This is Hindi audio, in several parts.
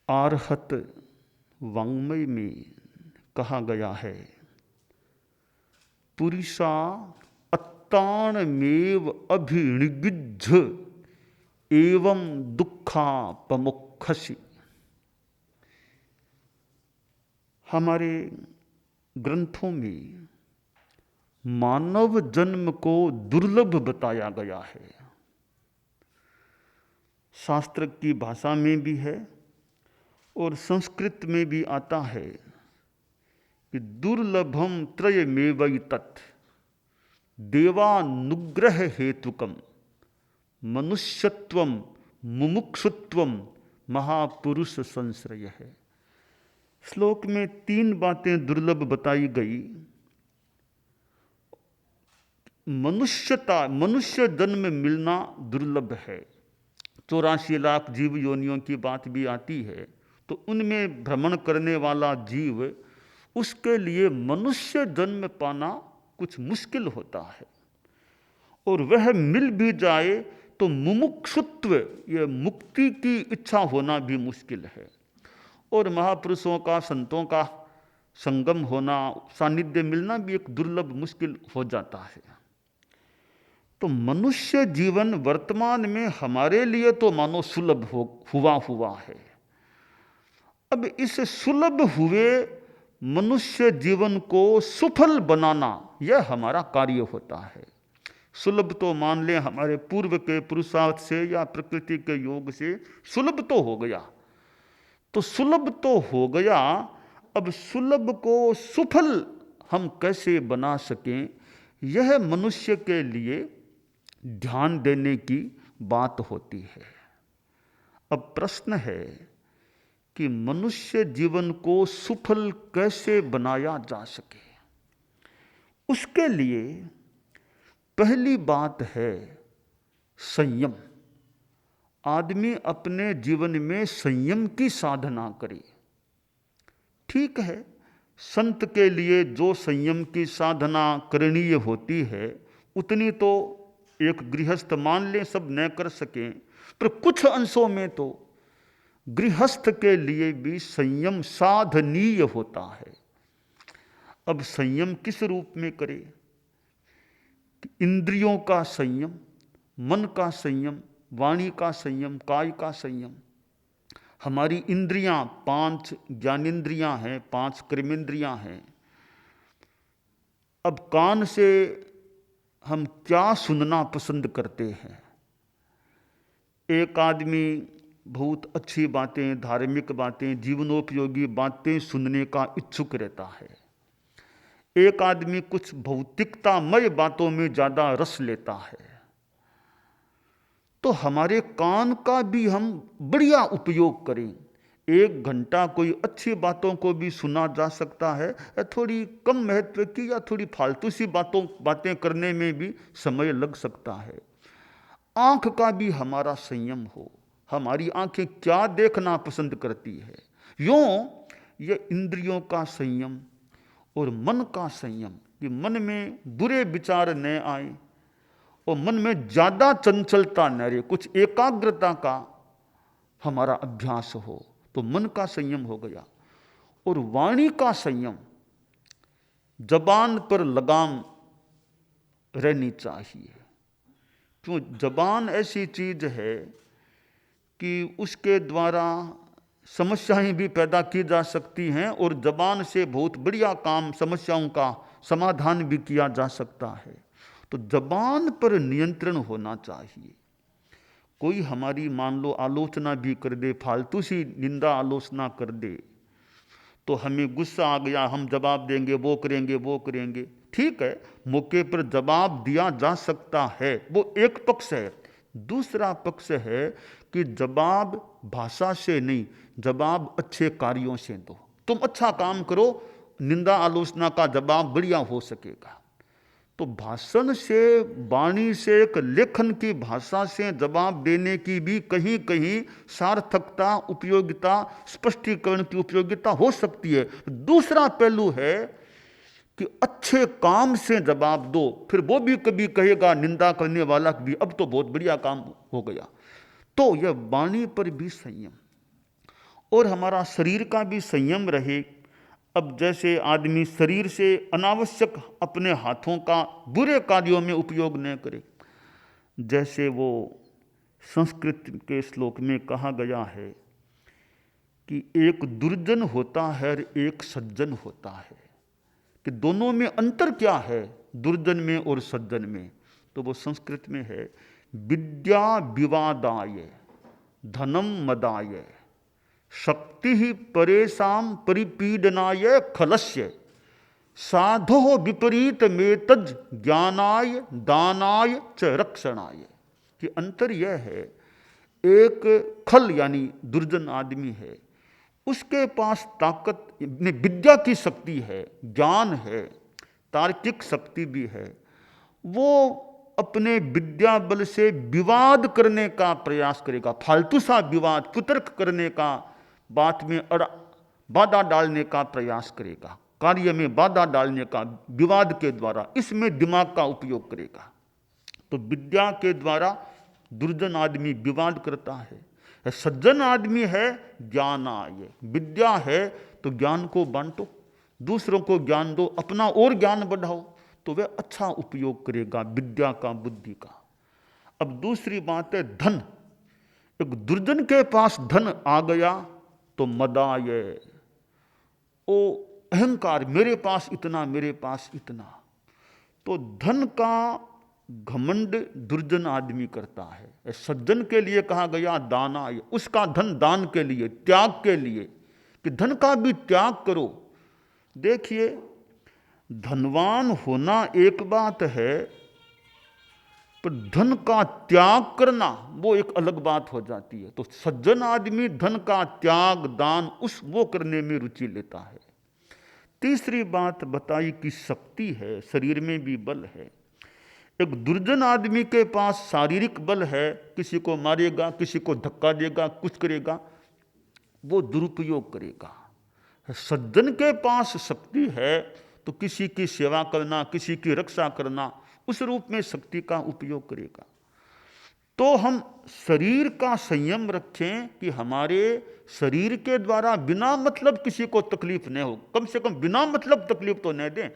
आर्हत वाङ्मय में कहा गया है, पुरुषा अत्तानमेव अभिनिगिध्य एवं दुःखापमुख्यसि। हमारे ग्रंथों में मानव जन्म को दुर्लभ बताया गया है। शास्त्र की भाषा में भी है और संस्कृत में भी आता है कि दुर्लभम त्रयमेवैतत् देवानुग्रह हेतुकम मनुष्यत्वम मुमुक्षुत्वम महापुरुष संश्रय है। श्लोक में 3 बातें दुर्लभ बताई गई। मनुष्य जन्म मिलना दुर्लभ है। 84 लाख जीव योनियों की बात भी आती है, तो उनमें भ्रमण करने वाला जीव, उसके लिए मनुष्य जन्म पाना कुछ मुश्किल होता है। और वह मिल भी जाए तो मुमुक्षुत्व, यह मुक्ति की इच्छा होना भी मुश्किल है। और महापुरुषों का, संतों का संगम होना, सानिध्य मिलना भी एक दुर्लभ मुश्किल हो जाता है। तो मनुष्य जीवन वर्तमान में हमारे लिए तो मानो सुलभ हुआ है। अब इस सुलभ हुए मनुष्य जीवन को सुफल बनाना, यह हमारा कार्य होता है। सुलभ तो मान लें हमारे पूर्व के पुरुषार्थ से या प्रकृति के योग से सुलभ तो हो गया, तो सुलभ तो हो गया। अब सुलभ को सुफल हम कैसे बना सकें, यह मनुष्य के लिए ध्यान देने की बात होती है। अब प्रश्न है कि मनुष्य जीवन को सुफल कैसे बनाया जा सके। उसके लिए पहली बात है संयम। आदमी अपने जीवन में संयम की साधना करे। ठीक है, संत के लिए जो संयम की साधना करणीय होती है, उतनी तो एक गृहस्थ मान लें सब न कर सकें, पर कुछ अंशों में तो गृहस्थ के लिए भी संयम साधनीय होता है। अब संयम किस रूप में करे? इंद्रियों का संयम, मन का संयम, वाणी का संयम, काय का संयम। हमारी इंद्रियां 5 ज्ञानेंद्रियां हैं, 5 कर्मेंद्रियां हैं। अब कान से हम क्या सुनना पसंद करते हैं? एक आदमी बहुत अच्छी बातें, धार्मिक बातें, जीवनोपयोगी बातें सुनने का इच्छुक रहता है। एक आदमी कुछ भौतिकतामय बातों में ज़्यादा रस लेता है। तो हमारे कान का भी हम बढ़िया उपयोग करें। 1 घंटा कोई अच्छी बातों को भी सुना जा सकता है, या थोड़ी कम महत्व की या थोड़ी फालतू सी बातें करने में भी समय लग सकता है। आँख का भी हमारा संयम हो। हमारी आँखें क्या देखना पसंद करती है। यूँ ये इंद्रियों का संयम और मन का संयम, कि मन में बुरे विचार न आए और मन में ज़्यादा चंचलता न रहे, कुछ एकाग्रता का हमारा अभ्यास हो, तो मन का संयम हो गया। और वाणी का संयम, जबान पर लगाम रहनी चाहिए। क्यों? जबान ऐसी चीज है कि उसके द्वारा समस्याएं भी पैदा की जा सकती हैं, और जबान से बहुत बढ़िया काम, समस्याओं का समाधान भी किया जा सकता है। तो जबान पर नियंत्रण होना चाहिए। कोई हमारी मान लो आलोचना भी कर दे, फालतू सी निंदा आलोचना कर दे, तो हमें गुस्सा आ गया, हम जवाब देंगे, वो करेंगे। ठीक है, मौके पर जवाब दिया जा सकता है, वो एक पक्ष है। दूसरा पक्ष है कि जवाब भाषा से नहीं, जवाब अच्छे कार्यों से दो। तुम अच्छा काम करो, निंदा आलोचना का जवाब बढ़िया हो सकेगा। तो भाषण से, वाणी से, एक लेखन की भाषा से जवाब देने की भी कहीं कहीं सार्थकता, उपयोगिता, स्पष्टीकरण की उपयोगिता हो सकती है। दूसरा पहलू है कि अच्छे काम से जवाब दो, फिर वो भी कभी कहेगा निंदा करने वाला भी, अब तो बहुत बढ़िया काम हो गया। तो यह वाणी पर भी संयम। और हमारा शरीर का भी संयम रहे। अब जैसे आदमी शरीर से अनावश्यक अपने हाथों का बुरे कार्यों में उपयोग न करे, जैसे वो संस्कृत के श्लोक में कहा गया है कि एक दुर्जन होता है और एक सज्जन होता है, कि दोनों में अंतर क्या है दुर्जन में और सज्जन में। तो वो संस्कृत में है, विद्या विवादाय धनम मदाय शक्ति ही परेशान परिपीडनाय खलस्य साधो विपरीत मेतज ज्ञानाय दानाय च रक्षणाय। कि अंतर यह है, एक खल यानी दुर्जन आदमी है, उसके पास ताकत विद्या की शक्ति है, ज्ञान है, तार्किक शक्ति भी है। वो अपने विद्या बल से विवाद करने का प्रयास करेगा, फालतू सा विवाद, कुतर्क करने का, बात में बाधा डालने का प्रयास करेगा, कार्य में बाधा डालने का विवाद के द्वारा, इसमें दिमाग का उपयोग करेगा। तो विद्या के द्वारा दुर्जन आदमी विवाद करता है। सज्जन आदमी है ज्ञानाय, विद्या है तो ज्ञान को बांटो, दूसरों को ज्ञान दो, अपना और ज्ञान बढ़ाओ, तो वह अच्छा उपयोग करेगा विद्या का, बुद्धि का। अब दूसरी बात है धन। एक दुर्जन के पास धन आ गया तो मदाय, ओ अहंकार, मेरे पास इतना, मेरे पास इतना। तो धन का घमंड दुर्जन आदमी करता है। सज्जन के लिए कहा गया दाना, उसका धन दान के लिए, त्याग के लिए, कि धन का भी त्याग करो। देखिए, धनवान होना एक बात है, पर धन का त्याग करना वो एक अलग बात हो जाती है। तो सज्जन आदमी धन का त्याग, दान, वो करने में रुचि लेता है। तीसरी बात बताई कि शक्ति है, शरीर में भी बल है। एक दुर्जन आदमी के पास शारीरिक बल है, किसी को मारेगा, किसी को धक्का देगा, कुछ करेगा, वो दुरुपयोग करेगा। सज्जन के पास शक्ति है तो किसी की सेवा करना, किसी की रक्षा करना, उस रूप में शक्ति का उपयोग करेगा। तो हम शरीर का संयम रखें कि हमारे शरीर के द्वारा बिना मतलब किसी को तकलीफ न हो, कम से कम बिना मतलब तकलीफ तो न दें।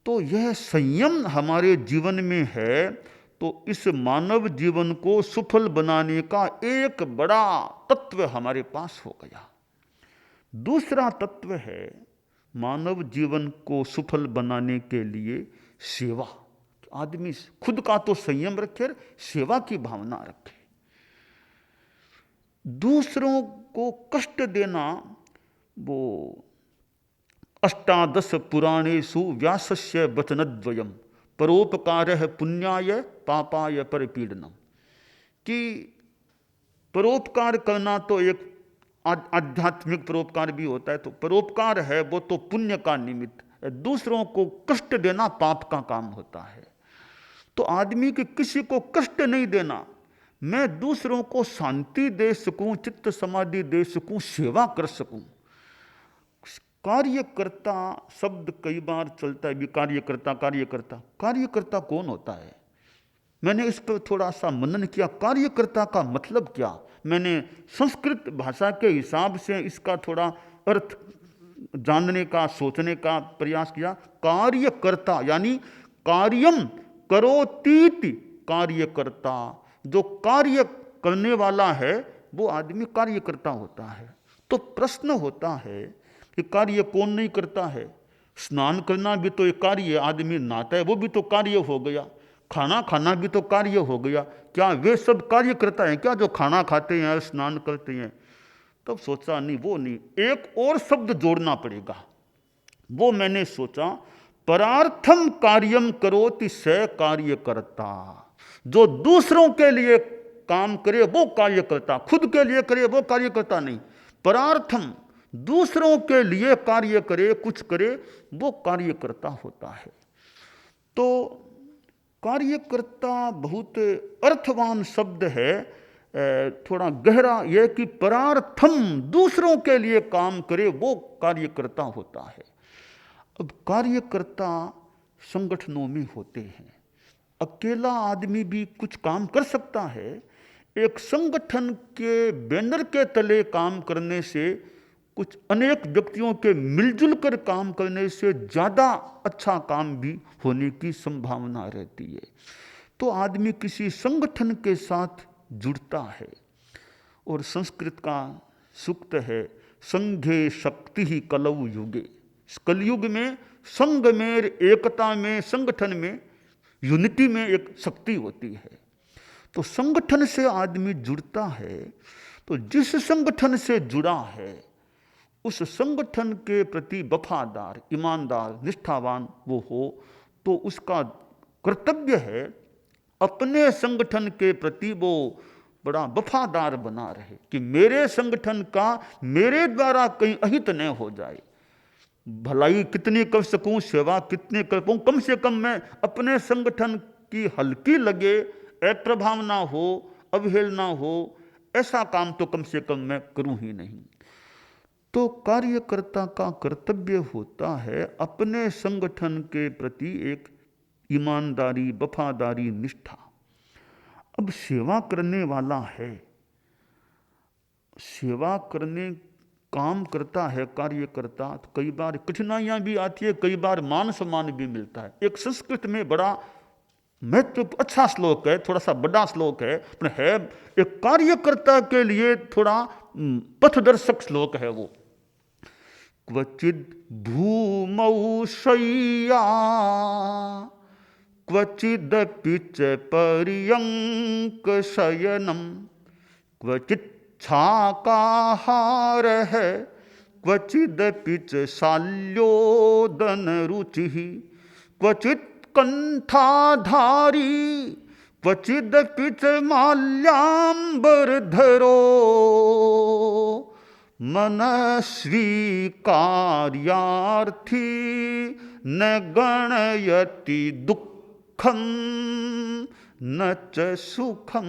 तो यह संयम हमारे जीवन में है, तो इस मानव जीवन को सफल बनाने का एक बड़ा तत्व हमारे पास हो गया। दूसरा तत्व है मानव जीवन को सफल बनाने के लिए सेवा। आदमी खुद का तो संयम रखे, सेवा की भावना रखे। दूसरों को कष्ट देना, वो अष्टादश पुराणेषु व्यासस्य वचनद्वयम् परोपकारः पुण्याय पापाय परिपीडनम्। कि परोपकार करना तो एक आध्यात्मिक परोपकार भी होता है, तो परोपकार है वो तो पुण्य का निमित्त, दूसरों को कष्ट देना पाप का काम होता है। तो आदमी के किसी को कष्ट नहीं देना, मैं दूसरों को शांति दे सकूं, चित्त समाधि दे सकूं, सेवा कर सकूं। कार्यकर्ता शब्द कई बार चलता है भी, कार्यकर्ता कार्यकर्ता। कार्यकर्ता कौन होता है? मैंने इस पर थोड़ा सा मनन किया, कार्यकर्ता का मतलब क्या। मैंने संस्कृत भाषा के हिसाब से इसका थोड़ा अर्थ जानने का, सोचने का प्रयास किया। कार्यकर्ता यानी कार्यम करोतीति कार्यकर्ता, जो कार्य करने वाला है वो आदमी कार्यकर्ता होता है। तो प्रश्न होता है कि कार्य कौन नहीं करता है? स्नान करना भी तो एक कार्य, आदमी नहाता है वो भी तो कार्य हो गया, खाना खाना भी तो कार्य हो गया। क्या वे सब कार्य करता है क्या जो खाना खाते हैं, स्नान करते हैं? तब सोचा नहीं, वो नहीं, एक और शब्द जोड़ना पड़ेगा। वो मैंने सोचा, परार्थम कार्यम करोति स कार्यकर्ता। जो दूसरों के लिए काम करे वो कार्यकर्ता, खुद के लिए करे वो कार्यकर्ता नहीं। परार्थम, दूसरों के लिए कार्य करे, कुछ करे, वो कार्यकर्ता होता है। तो कार्यकर्ता बहुत अर्थवान शब्द है, थोड़ा गहरा यह कि परार्थम, दूसरों के लिए काम करे वो कार्यकर्ता होता है। अब कार्यकर्ता संगठनों में होते हैं, अकेला आदमी भी कुछ काम कर सकता है। एक संगठन के बैनर के तले काम करने से, कुछ अनेक व्यक्तियों के मिलजुल कर काम करने से ज़्यादा अच्छा काम भी होने की संभावना रहती है। तो आदमी किसी संगठन के साथ जुड़ता है। और संस्कृत का सूक्त है, संघे शक्ति ही कलौ युगे। कलयुग में संघ में, एकता में, संगठन में, यूनिटी में एक शक्ति होती है। तो संगठन से आदमी जुड़ता है, तो जिस संगठन से जुड़ा है उस संगठन के प्रति वफादार, ईमानदार, निष्ठावान वो हो, तो उसका कर्तव्य है अपने संगठन के प्रति वो बड़ा वफादार बना रहे कि मेरे संगठन का मेरे द्वारा कहीं अहित न हो जाए। भलाई कितनी कर सकूं, सेवा कितनी कर पाऊं, कम से कम मैं अपने संगठन की हल्की लगे, अप्रभावना हो, अवहेलना हो, ऐसा काम तो कम से कम मैं करूं ही नहीं। तो कार्यकर्ता का कर्तव्य होता है अपने संगठन के प्रति एक ईमानदारी, वफादारी, निष्ठा। अब सेवा करने वाला है, सेवा करने काम करता है कार्यकर्ता, तो कई बार कठिनाइयां भी आती है, कई बार मान सम्मान भी मिलता है। एक संस्कृत में बड़ा महत्व, अच्छा श्लोक है, थोड़ा सा बड़ा श्लोक है, पर है एक कार्यकर्ता के लिए थोड़ा पथदर्शक श्लोक है वो। क्वचिद भूमौ शय्या क्वचिदपि च पर्यंक शयनम क्वचित् छाकाहारः क्वचिदपि च शाल्योदन रुचिः क्वचित् कंठाधारी क्वचिदपि च माल्याम्बरधरो मनस्वी कार्यार्थी न गणयति दुःखम न च सुखम।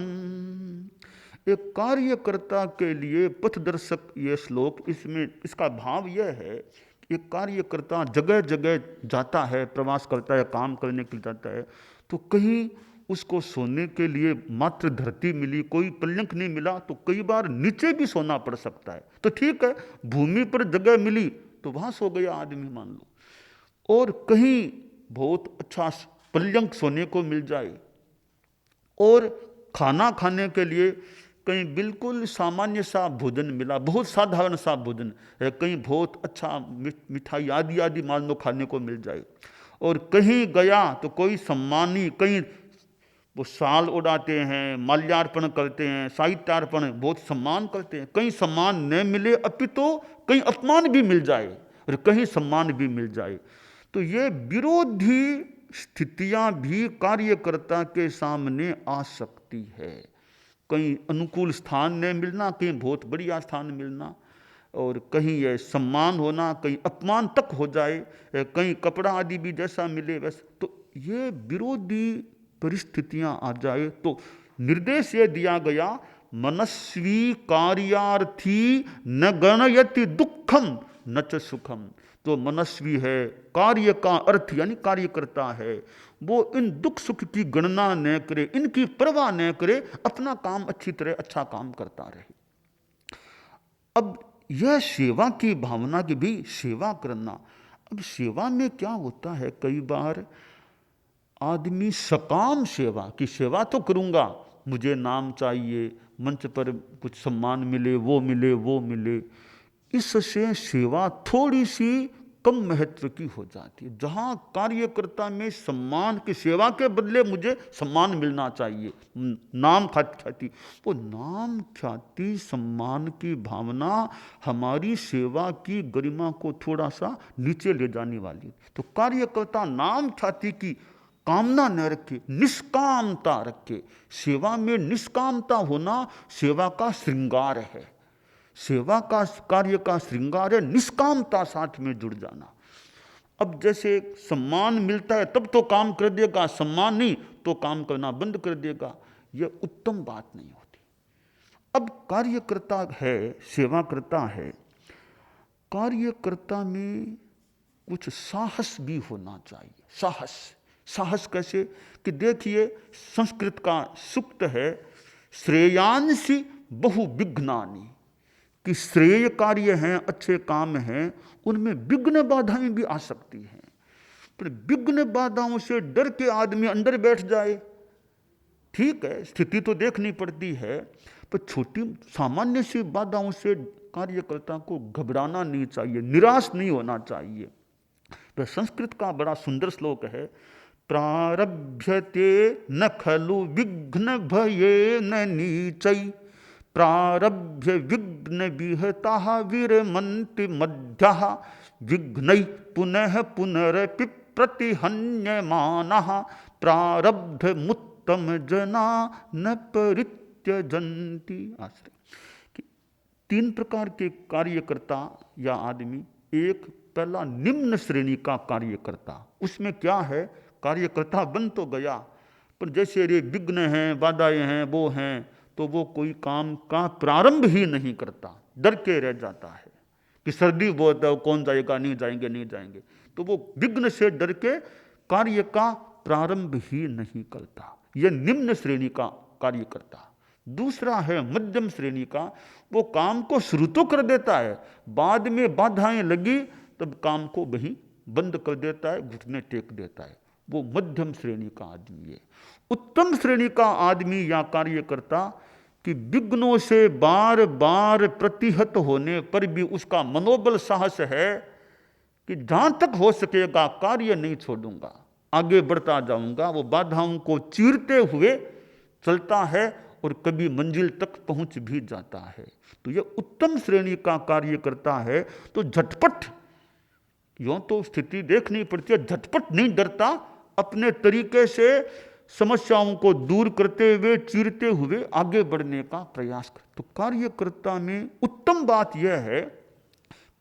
एक कार्यकर्ता के लिए पथदर्शक ये श्लोक, इसमें इसका भाव यह है कि एक कार्यकर्ता जगह जगह जाता है, प्रवास करता है, काम करने के लिए जाता है, तो कहीं उसको सोने के लिए मात्र धरती मिली, कोई पर्यंक नहीं मिला, तो कई बार नीचे भी सोना पड़ सकता है। तो ठीक है, भूमि पर जगह मिली तो वहां सो गया आदमी मान लो, और कहीं बहुत अच्छा पर्यंक सोने को मिल जाए, और खाना खाने के लिए कहीं बिल्कुल सामान्य सा भोजन मिला, बहुत साधारण सा भोजन है, कहीं बहुत अच्छा मिठाई आदि आदि मान लो खाने को मिल जाए, और कहीं गया तो कोई सम्मानी, कहीं वो शाल उड़ाते हैं, माल्यार्पण करते हैं, साहित्यार्पण, बहुत सम्मान करते हैं, कहीं सम्मान न मिले अपितु कहीं अपमान भी मिल जाए और कहीं सम्मान भी मिल जाए। तो ये विरोधी स्थितियां भी कार्यकर्ता के सामने आ सकती है। कहीं अनुकूल स्थान न मिलना, कहीं बहुत बढ़िया स्थान मिलना, और कहीं यह सम्मान होना, कहीं अपमान तक हो जाए, कहीं कपड़ा आदि भी जैसा मिले वैसा। तो ये विरोधी परिस्थितियां आ जाए तो निर्देश ये दिया गया, मनस्वी कार्यार्थी न गणयति दुखम न च सुखम। तो मनस्वी है, कार्य का अर्थ यानी कार्यकर्ता है, वो इन दुख सुख की गणना न करे, इनकी परवाह न करे, अपना काम अच्छी तरह अच्छा काम करता रहे। अब यह सेवा की भावना की भी सेवा करना। अब सेवा में क्या होता है, कई बार आदमी सकाम सेवा की, सेवा तो करूंगा, मुझे नाम चाहिए, मंच पर कुछ सम्मान मिले, वो मिले, वो मिले, इससे सेवा थोड़ी सी कम महत्व की हो जाती है। जहाँ कार्यकर्ता में सम्मान की, सेवा के बदले मुझे सम्मान मिलना चाहिए, नाम ख्याति, वो नाम ख्याति सम्मान की भावना हमारी सेवा की गरिमा को थोड़ा सा नीचे ले जाने वाली। तो कार्यकर्ता नाम ख्याति की कामना न रखे, निष्कामता रखे। सेवा में निष्कामता होना सेवा का श्रृंगार है, सेवा का कार्य का श्रृंगार है निष्कामता साथ में जुड़ जाना। अब जैसे सम्मान मिलता है तब तो काम कर देगा, सम्मान नहीं तो काम करना बंद कर देगा, यह उत्तम बात नहीं होती। अब कार्यकर्ता है, सेवा करता है, कार्यकर्ता में कुछ साहस भी होना चाहिए। साहस, साहस कैसे कि देखिए, संस्कृत का सूक्त है, श्रेयांसी बहु विघ्नानि, कि श्रेय कार्य हैं, अच्छे काम हैं, उनमें विघ्न बाधाएं भी आ सकती हैं। पर विघ्न बाधाओं से डर के आदमी अंदर बैठ जाए, ठीक है, स्थिति तो देखनी पड़ती है, पर छोटी सामान्य सी बाधाओं से कार्यकर्ता को घबराना नहीं चाहिए, निराश नहीं होना चाहिए। तो संस्कृत का बड़ा सुंदर श्लोक है, प्रारभ्यते न खलु विघ्न भये न नीचै, प्रारभ्य विघ्न विहता विरमन्ति मध्यः, विघ्नै पुनः पुनरपि प्रतिहन्यमानः, प्रारब्ध मुत्तम जना न परित्यजन्ति। आश्रय कि 3 प्रकार के कार्यकर्ता या आदमी। एक, पहला निम्न श्रेणी का कार्यकर्ता, उसमें क्या है, कार्यकर्ता बन तो गया, पर जैसे ये विघ्न हैं, बाधाएं हैं, वो हैं, तो वो कोई काम का प्रारंभ ही नहीं करता, डर के रह जाता है कि सर्दी बहुत है, कौन जाएगा, नहीं जाएंगे, नहीं जाएंगे, तो वो विघ्न से डर के कार्य का प्रारंभ ही नहीं करता। यह निम्न श्रेणी का कार्यकर्ता। दूसरा है मध्यम श्रेणी का, वो काम को शुरू तो कर देता है, बाद में बाधाएं लगी तब काम को वहीं बंद कर देता है, घुटने टेक देता है, वो मध्यम श्रेणी का आदमी है। उत्तम श्रेणी का आदमी या कार्यकर्ता कि विघ्नों से बार बार प्रतिहत होने पर भी उसका मनोबल साहस है कि जहां तक हो सकेगा कार्य नहीं छोड़ूंगा, आगे बढ़ता जाऊंगा, वो बाधाओं को चीरते हुए चलता है और कभी मंजिल तक पहुंच भी जाता है। तो यह उत्तम श्रेणी का कार्यकर्ता है। तो झटपट, यूं तो स्थिति देखनी पड़ती है, झटपट नहीं डरता, अपने तरीके से समस्याओं को दूर करते हुए, चीरते हुए आगे बढ़ने का प्रयास कर। तो कार्यकर्ता में उत्तम बात यह है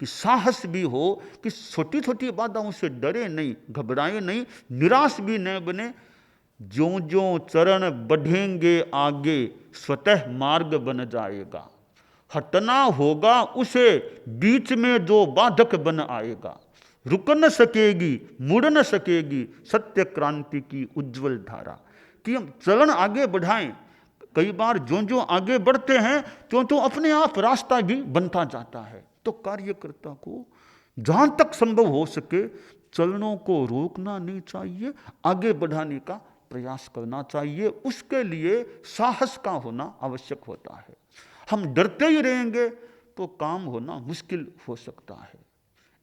कि साहस भी हो, कि छोटी छोटी बाधाओं से डरे नहीं, घबराए नहीं, निराश भी न बने। ज्यों ज्यों चरण बढ़ेंगे आगे, स्वतः मार्ग बन जाएगा। हटना होगा उसे, बीच में जो बाधक बन आएगा। रुक न सकेगी, मुड़ न सकेगी सत्य क्रांति की उज्जवल धारा। कि हम चरण आगे बढ़ाएं, कई बार जो जो आगे बढ़ते हैं त्यों तो अपने आप रास्ता भी बनता जाता है। तो कार्यकर्ता को जहां तक संभव हो सके चरणों को रोकना नहीं चाहिए, आगे बढ़ाने का प्रयास करना चाहिए। उसके लिए साहस का होना आवश्यक होता है। हम डरते ही रहेंगे तो काम होना मुश्किल हो सकता है।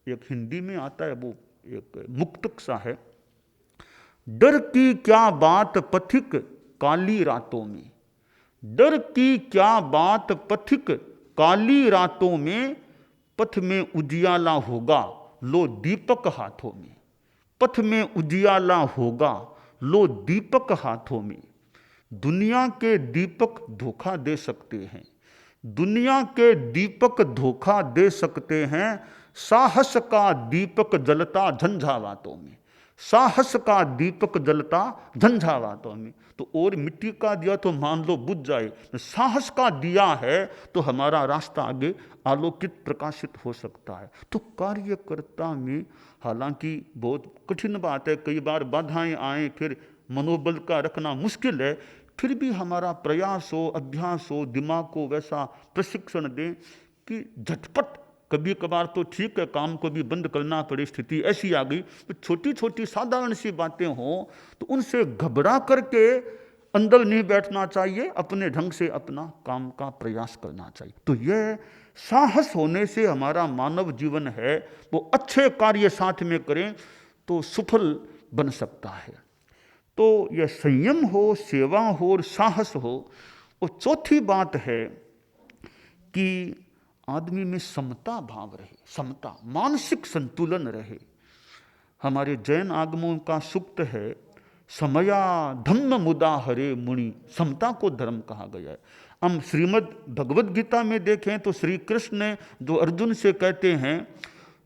एक हिंदी में आता है, वो एक मुक्तक सा है, डर की क्या बात पथिक काली रातों में, डर की क्या बात पथिक काली रातों में, पथ में उजियाला होगा लो दीपक हाथों में, पथ में उजियाला होगा लो दीपक हाथों में। दुनिया के दीपक धोखा दे सकते हैं, दुनिया के दीपक धोखा दे सकते हैं, साहस का दीपक जलता झंझावातों में, साहस का दीपक जलता झंझावातों में। तो और मिट्टी का दिया तो मान लो बुझ जाए, साहस का दिया है तो हमारा रास्ता आगे आलोकित प्रकाशित हो सकता है। तो कार्यकर्ता में हालांकि बहुत कठिन बात है, कई बार बाधाएं आए, फिर मनोबल का रखना मुश्किल है, फिर भी हमारा प्रयास हो, अभ्यास हो, दिमाग को वैसा प्रशिक्षण दें कि झटपट, कभी कभार तो ठीक है काम को भी बंद करना पड़े, स्थिति ऐसी आ गई, तो छोटी छोटी साधारण सी बातें हों तो उनसे घबरा करके अंदर नहीं बैठना चाहिए, अपने ढंग से अपना काम का प्रयास करना चाहिए। तो यह साहस होने से हमारा मानव जीवन है वो अच्छे कार्य साथ में करें तो सफल बन सकता है। तो यह संयम हो, सेवा हो और साहस हो। और चौथी बात है कि आदमी में समता भाव रहे, समता, मानसिक संतुलन रहे। हमारे जैन आगमों का सूक्त है, समया धम्म मुदा हरे मुनि, समता को धर्म कहा गया है। हम श्रीमद् भगवद गीता में देखें तो श्री कृष्ण ने जो अर्जुन से कहते हैं,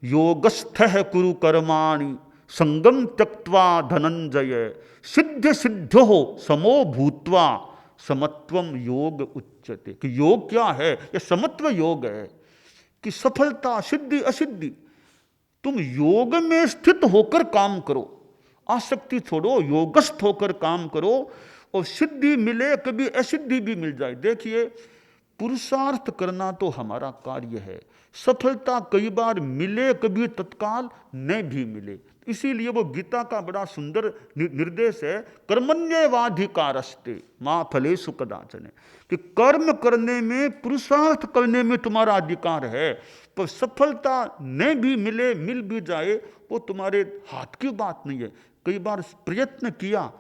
योगस्थः कुरु कर्माणि संगम त्यक्त्वा धनंजय, सिद्ध सिद्धो समो भूत्वा समत्वम योग उच्यते। कि योग क्या है? यह समत्व योग है कि सफलता, सिद्धि, असिद्धि, तुम योग में स्थित होकर काम करो, आसक्ति छोड़ो, योगस्थ होकर काम करो। और सिद्धि मिले, कभी असिद्धि भी मिल जाए। देखिए, पुरुषार्थ करना तो हमारा कार्य है। सफलता कई बार मिले, कभी तत्काल नहीं भी मिले। इसीलिए वो गीता का बड़ा सुंदर निर्देश है, कर्मण्येवाधिकारस्ते मा फलेषु कदाचन, कि कर्म करने में, पुरुषार्थ करने में तुम्हारा अधिकार है, पर सफलता नहीं भी मिले, मिल भी जाए, वो तुम्हारे हाथ की बात नहीं है। कई बार प्रयत्न किया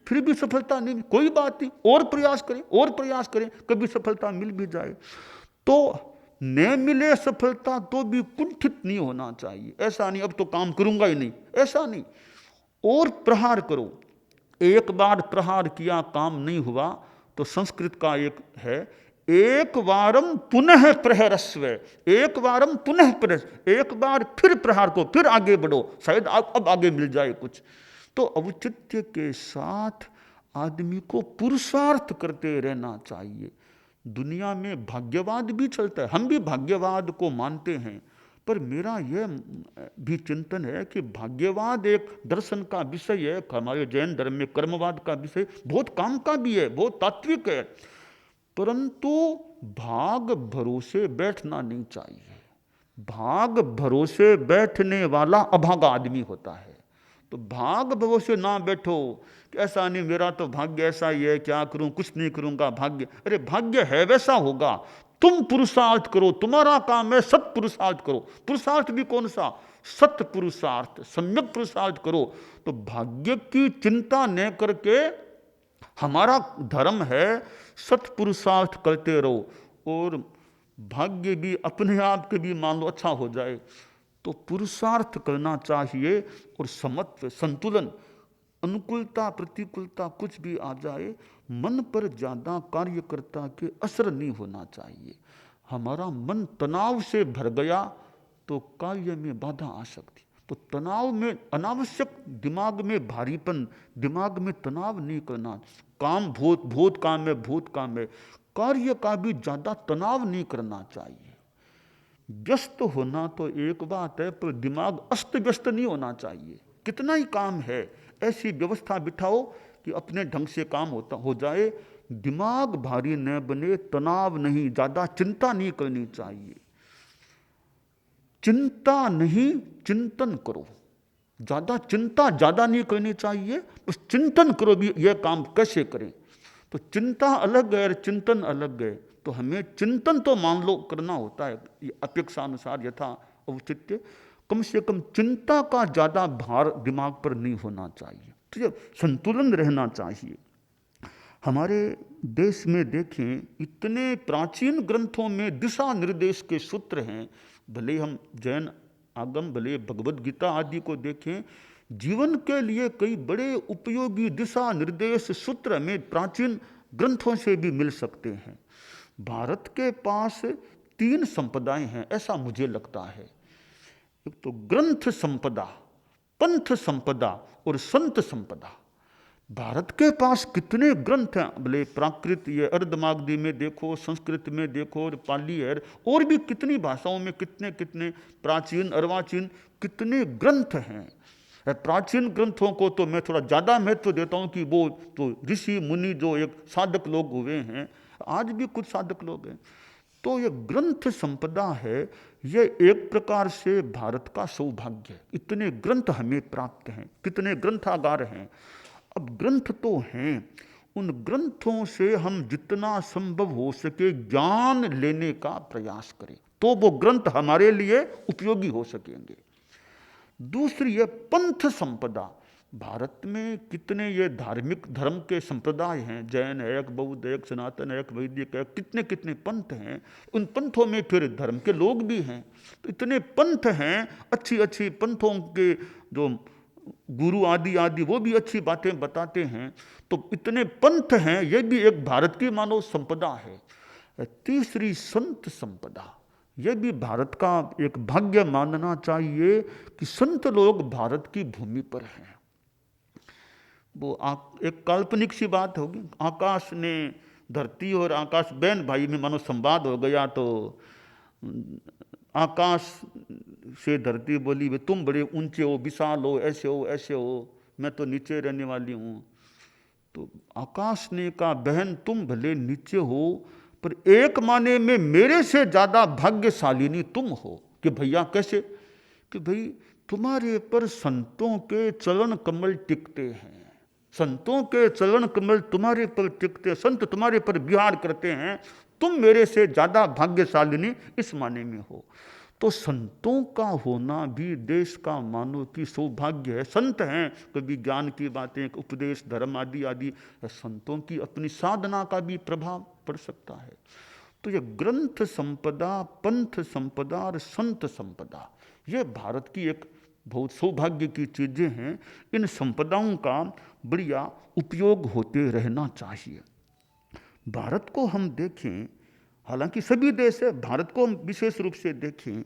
फिर भी सफलता नहीं, कोई बात नहीं, और प्रयास करें, और प्रयास करें, कभी सफलता मिल भी जाए। तो न मिले सफलता तो भी कुंठित नहीं होना चाहिए। ऐसा नहीं अब तो काम करूंगा ही नहीं, ऐसा नहीं, और प्रहार करो। एक बार प्रहार किया काम नहीं हुआ तो संस्कृत का एक है, एक वारम पुनः प्रहरस्व, एक वारम पुनः प्रहर, एक बार फिर प्रहार को, फिर आगे बढ़ो, शायद अब आगे मिल जाए कुछ। तो औचित्य के साथ आदमी को पुरुषार्थ करते रहना चाहिए। दुनिया में भाग्यवाद भी चलता है, हम भी भाग्यवाद को मानते हैं, पर मेरा यह भी चिंतन है कि भाग्यवाद एक दर्शन का विषय है, हमारे जैन धर्म में कर्मवाद का विषय बहुत काम का भी है, बहुत तात्विक है, परंतु भाग भरोसे बैठना नहीं चाहिए। भाग भरोसे बैठने वाला अभागा आदमी होता है। तो भाग भरोसे ना बैठो कि ऐसा नहीं, मेरा तो भाग्य ऐसा ही है, क्या करूं, कुछ नहीं करूंगा भाग्य। अरे भाग्य है वैसा होगा, तुम पुरुषार्थ करो, तुम्हारा काम है सत पुरुषार्थ करो। पुरुषार्थ भी कौन सा, सत पुरुषार्थ, सम्यक पुरुषार्थ करो। तो भाग्य की चिंता न करके हमारा धर्म है सत्पुरुषार्थ करते रहो, और भाग्य भी अपने आप के भी मान लो अच्छा हो जाए। तो पुरुषार्थ करना चाहिए, और समत्व, संतुलन, अनुकूलता प्रतिकूलता कुछ भी आ जाए, मन पर ज्यादा कार्यकर्ता के असर नहीं होना चाहिए। हमारा मन तनाव से भर गया तो कार्य में बाधा आ सकती। तो तनाव में अनावश्यक दिमाग में भारीपन, दिमाग में तनाव नहीं करना। काम भूत काम है, भूत काम है, कार्य का भी ज्यादा तनाव नहीं करना चाहिए। व्यस्त होना तो एक बात है, पर दिमाग अस्त व्यस्त नहीं होना चाहिए। कितना ही काम है, ऐसी व्यवस्था बिठाओ कि अपने ढंग से काम हो जाए, दिमाग भारी न बने, तनाव नहीं, ज्यादा चिंता नहीं करनी चाहिए। चिंता नहीं, चिंतन करो। ज्यादा चिंता ज्यादा नहीं करनी चाहिए, बस चिंतन करो भी यह काम कैसे करें। तो चिंता अलग है, चिंतन अलग है। तो हमें चिंतन तो मान लो करना होता है अपेक्षा अनुसार, यथा औचित्य, कम से कम चिंता का ज्यादा भार दिमाग पर नहीं होना चाहिए। तो ये संतुलन रहना चाहिए। हमारे देश में देखें, इतने प्राचीन ग्रंथों में दिशा निर्देश के सूत्र हैं। भले हम जैन आगम, भले भगवद गीता आदि को देखें, जीवन के लिए कई बड़े उपयोगी दिशा निर्देश सूत्र में प्राचीन ग्रंथों से भी मिल सकते हैं। भारत के पास 3 संपदाएं हैं, ऐसा मुझे लगता है। एक तो ग्रंथ संपदा, पंथ संपदा और संत संपदा। भारत के पास कितने ग्रंथ हैं, भले प्राकृत ये अर्धमागधी में देखो, संस्कृत में देखो, और पाली है, और भी कितनी भाषाओं में कितने कितने प्राचीन अर्वाचीन कितने ग्रंथ हैं। प्राचीन ग्रंथों को तो मैं थोड़ा ज़्यादा महत्व देता हूँ कि वो तो ऋषि मुनि जो एक साधक लोग हुए हैं, आज भी कुछ साधक लोग हैं। तो ये ग्रंथ संपदा है, ये एक प्रकार से भारत का सौभाग्य है। इतने ग्रंथ हमें प्राप्त हैं, कितने ग्रंथागार हैं। अब ग्रंथ तो हैं, उन ग्रंथों से हम जितना संभव हो सके ज्ञान लेने का प्रयास करें, तो वो ग्रंथ हमारे लिए उपयोगी हो सकेंगे। दूसरी है पंथ संपदा। भारत में कितने ये धार्मिक धर्म के संप्रदाय हैं, जैन है एक, बौद्ध है एक, सनातन है एक, वैदिक है, कितने कितने पंथ हैं। उन पंथों में फिर धर्म के लोग भी हैं। तो इतने पंथ हैं, अच्छी अच्छी पंथों के जो गुरु आदि आदि वो भी अच्छी बातें बताते हैं। तो इतने पंथ हैं, ये भी एक भारत की मानव संपदा है। तीसरी संत संपदा, यह भी भारत का एक भाग्य मानना चाहिए कि संत लोग भारत की भूमि पर हैं। वो एक काल्पनिक सी बात होगी, आकाश ने, धरती और आकाश बहन भाई में मानो संवाद हो गया, तो आकाश से धरती बोली, वे तुम बड़े ऊंचे हो, विशाल हो, ऐसे हो ऐसे हो, मैं तो नीचे रहने वाली हूँ। तो आकाश ने कहा, बहन तुम भले नीचे हो पर एक माने में मेरे से ज्यादा भाग्यशालिनी तुम हो। कि भैया कैसे? कि भाई तुम्हारे पर संतों के चरण कमल टिकते हैं, संतों के चरण कमल तुम्हारे पर टिकते, संत तुम्हारे पर विहार करते हैं, तुम मेरे से ज्यादा भाग्यशालिनी इस माने में हो। तो संतों का होना भी देश का मानव की सौभाग्य है। संत हैं, कभी ज्ञान की बातें, उपदेश, धर्म आदि आदि, संतों की अपनी साधना का भी प्रभाव पड़ सकता है। तो ये ग्रंथ संपदा, पंथ संपदा और संत संपदा, ये भारत की एक बहुत सौभाग्य की चीज़ें हैं। इन संपदाओं का बढ़िया उपयोग होते रहना चाहिए। भारत को हम देखें, हालांकि सभी देश है, भारत को हम विशेष रूप से देखें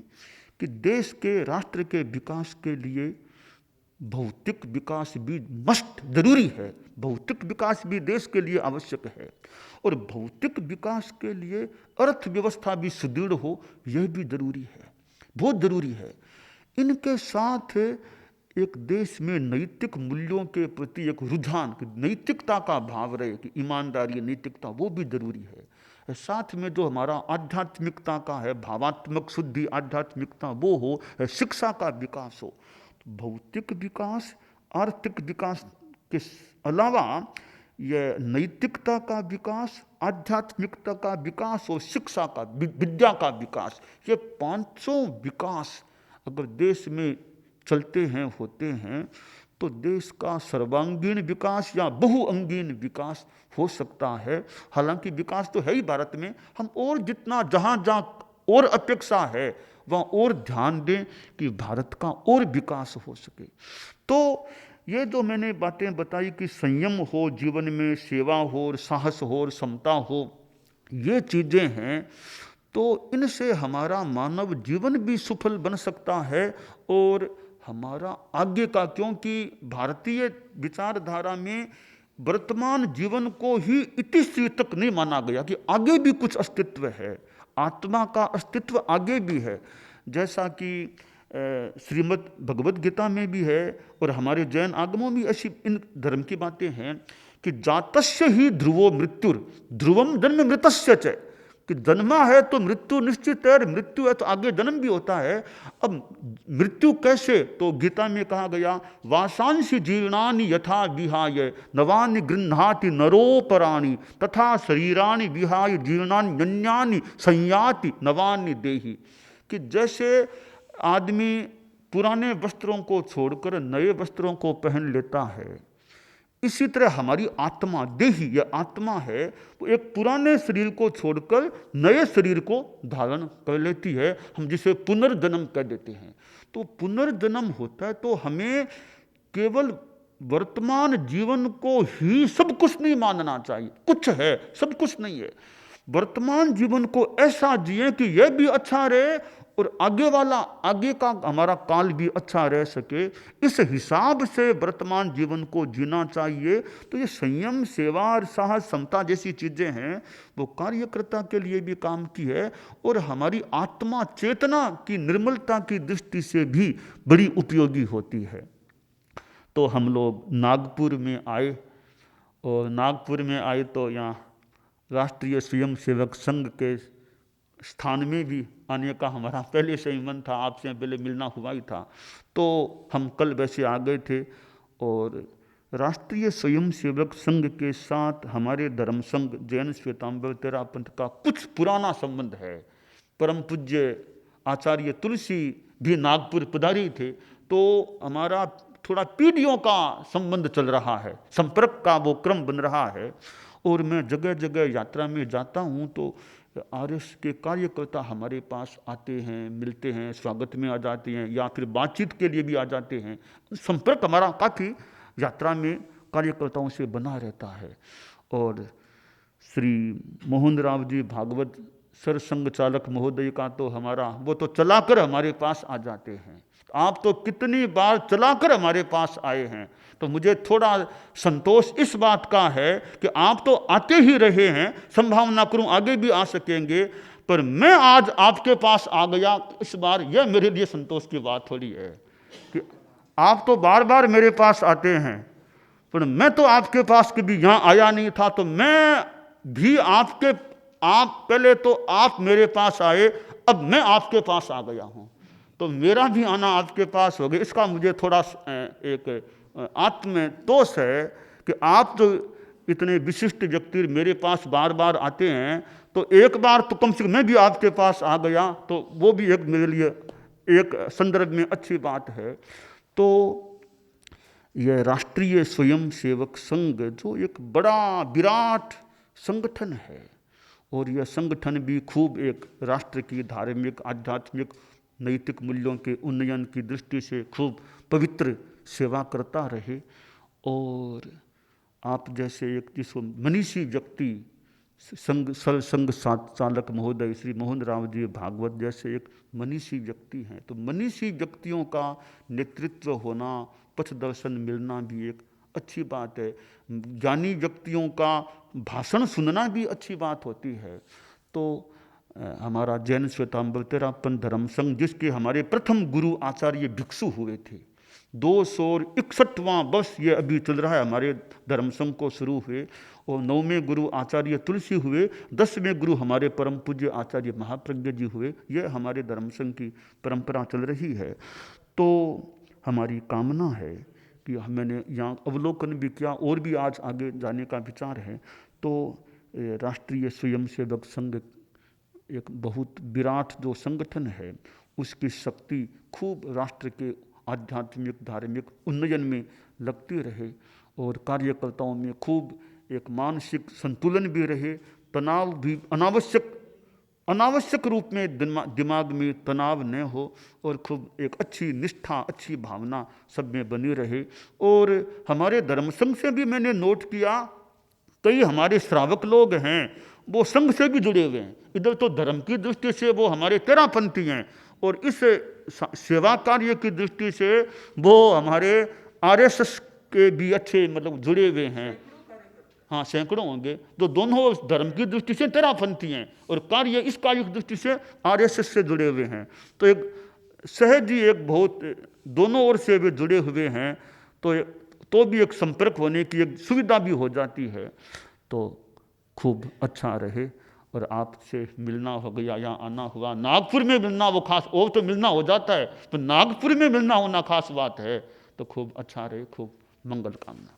कि देश के, राष्ट्र के विकास के लिए भौतिक विकास भी मस्ट जरूरी है। भौतिक विकास भी देश के लिए आवश्यक है और भौतिक विकास के लिए अर्थव्यवस्था भी सुदृढ़ हो, यह भी जरूरी है, बहुत जरूरी है। इनके साथ एक देश में नैतिक मूल्यों के प्रति एक रुझान, नैतिकता का भाव रहे, कि ईमानदारी, नैतिकता, वो भी जरूरी है। साथ में जो हमारा आध्यात्मिकता का है, भावात्मक शुद्धि, आध्यात्मिकता, वो हो, शिक्षा का विकास हो। भौतिक विकास, आर्थिक विकास के अलावा यह नैतिकता का विकास, आध्यात्मिकता का विकास और शिक्षा का, विद्या का विकास, ये पांचों विकास अगर देश में चलते हैं, होते हैं, तो देश का सर्वांगीण विकास या बहुअंगीण विकास हो सकता है। हालांकि विकास तो है ही भारत में, हम और जितना जहाँ जहाँ और अपेक्षा है वहाँ और ध्यान दें कि भारत का और विकास हो सके। तो ये जो मैंने बातें बताई कि संयम हो जीवन में, सेवा हो और साहस हो और समता हो, ये चीज़ें हैं, तो इनसे हमारा मानव जीवन भी सफल बन सकता है और हमारा आगे का, क्योंकि भारतीय विचारधारा में वर्तमान जीवन को ही इतिश्री तक नहीं माना गया कि आगे भी कुछ अस्तित्व है, आत्मा का अस्तित्व आगे भी है। जैसा कि श्रीमद् भगवद गीता में भी है और हमारे जैन आगमों में ऐसी इन धर्म की बातें हैं कि जातस्य ही ध्रुवो मृत्युर ध्रुवम जन्म मृतस्य च, कि जन्मा है तो मृत्यु निश्चित है, मृत्यु है तो आगे जन्म भी होता है। अब मृत्यु कैसे? तो गीता में कहा गया, वासांसि जीर्णानि यथा विहाय नवानि गृह्णाति नरोपराणि तथा शरीरानि विहाय जीर्णान्यन्यानि संयाति नवानि देहि, कि जैसे आदमी पुराने वस्त्रों को छोड़कर नए वस्त्रों को पहन लेता है, इसी तरह हमारी आत्मा, देही, यह आत्मा है, वो एक पुराने शरीर को छोड़कर नए शरीर को धारण कर लेती है। हम जिसे पुनर्जन्म कह देते हैं। तो पुनर्जन्म होता है तो हमें केवल वर्तमान जीवन को ही सब कुछ नहीं मानना चाहिए। कुछ है, सब कुछ नहीं है। वर्तमान जीवन को ऐसा जिए कि यह भी अच्छा रहे और आगे वाला, आगे का हमारा काल भी अच्छा रह सके, इस हिसाब से वर्तमान जीवन को जीना चाहिए। तो ये संयम, सेवा और साहस, समता जैसी चीज़ें हैं, वो कार्यकर्ता के लिए भी काम की है और हमारी आत्मा चेतना की निर्मलता की दृष्टि से भी बड़ी उपयोगी होती है। तो हम लोग नागपुर में आए और नागपुर में आए तो यहाँ राष्ट्रीय स्वयं सेवक संघ के स्थान में भी आने का हमारा पहले से ही मन था, आपसे पहले मिलना हुआ ही था। तो हम कल वैसे आ गए थे और राष्ट्रीय स्वयं सेवक संघ के साथ हमारे धर्म संघ जैन श्वेतांबर तेरा पंथ का कुछ पुराना संबंध है। परम पूज्य आचार्य तुलसी भी नागपुर पधारी थे, तो हमारा थोड़ा पीढ़ियों का संबंध चल रहा है, संपर्क का वो क्रम बन रहा है। और मैं जगह जगह यात्रा में जाता हूँ तो आरएस के कार्यकर्ता हमारे पास आते हैं, मिलते हैं, स्वागत में आ जाते हैं या फिर बातचीत के लिए भी आ जाते हैं। संपर्क हमारा काफ़ी यात्रा में कार्यकर्ताओं से बना रहता है। और श्री मोहन राव जी भागवत सरसंघ चालक महोदय का तो हमारा, वो तो चलाकर हमारे पास आ जाते हैं। आप तो कितनी बार चलाकर हमारे पास आए हैं, तो मुझे थोड़ा संतोष इस बात का है कि आप तो आते ही रहे हैं, संभावना करूं आगे भी आ सकेंगे, पर मैं आज आपके पास आ गया इस बार, यह मेरे लिए संतोष की बात थोड़ी है कि आप तो बार बार मेरे पास आते हैं, पर मैं तो आपके पास कभी यहाँ आया नहीं था, तो मैं भी आप पहले तो आप मेरे पास आए, अब मैं आपके पास आ गया हूँ, तो मेरा भी आना आपके पास हो गया। इसका मुझे थोड़ा एक आत्मतोष है कि आप जो इतने विशिष्ट व्यक्ति मेरे पास बार बार आते हैं, तो एक बार तो कम से कम मैं भी आपके पास आ गया, तो वो भी एक मेरे लिए एक संदर्भ में अच्छी बात है। तो यह राष्ट्रीय स्वयंसेवक संघ जो एक बड़ा विराट संगठन है, और यह संगठन भी खूब एक राष्ट्र की धार्मिक, आध्यात्मिक, नैतिक मूल्यों के उन्नयन की दृष्टि से खूब पवित्र सेवा करता रहे। और आप जैसे एक जिसको मनीषी व्यक्ति, संघ चालक महोदय श्री मोहन राव जी भागवत जैसे एक मनीषी व्यक्ति हैं, तो मनीषी व्यक्तियों का नेतृत्व होना, पथ दर्शन मिलना भी एक अच्छी बात है। ज्ञानी व्यक्तियों का भाषण सुनना भी अच्छी बात होती है। तो हमारा जैन श्वेतांबर तेरापन धर्म संघ, जिसके हमारे प्रथम गुरु आचार्य भिक्षु हुए थे, 261वां वर्ष ये अभी चल रहा है हमारे धर्म संघ को शुरू हुए, और 9वें गुरु आचार्य तुलसी हुए, 10वें गुरु हमारे परम पूज्य आचार्य महाप्रज्ञ जी हुए। ये हमारे धर्म संघ की परंपरा चल रही है। तो हमारी कामना है कि मैंने यहाँ अवलोकन भी किया, और भी आज आगे जाने का विचार है। तो राष्ट्रीय स्वयंसेवक संघ एक बहुत विराट जो संगठन है, उसकी शक्ति खूब राष्ट्र के आध्यात्मिक धार्मिक उन्नयन में लगती रहे, और कार्यकर्ताओं में खूब एक मानसिक संतुलन भी रहे, तनाव भी अनावश्यक रूप में दिमाग में तनाव न हो, और खूब एक अच्छी निष्ठा, अच्छी भावना सब में बनी रहे। और हमारे धर्म संघ से भी मैंने नोट किया, कई हमारे श्रावक लोग हैं वो संघ से भी जुड़े हुए हैं। इधर तो धर्म की दृष्टि से वो हमारे तेरापंथी हैं, और इस सेवा कार्य की दृष्टि से वो हमारे आरएसएस के भी अच्छे मतलब जुड़े हुए हैं। हाँ, सैकड़ों होंगे, तो दोनों धर्म की दृष्टि से तेरापंथी हैं, और इस कार्य की दृष्टि से आरएसएस से जुड़े हुए हैं। तो एक सहज ही एक बहुत दोनों ओर से भी जुड़े हुए हैं, तो भी एक संपर्क होने की एक सुविधा भी हो जाती है। तो खूब अच्छा रहे, और आपसे मिलना हो गया या आना हुआ, नागपुर में मिलना वो खास, और तो मिलना हो जाता है, तो नागपुर में मिलना होना खास बात है। तो खूब अच्छा रहे, खूब मंगल कामना।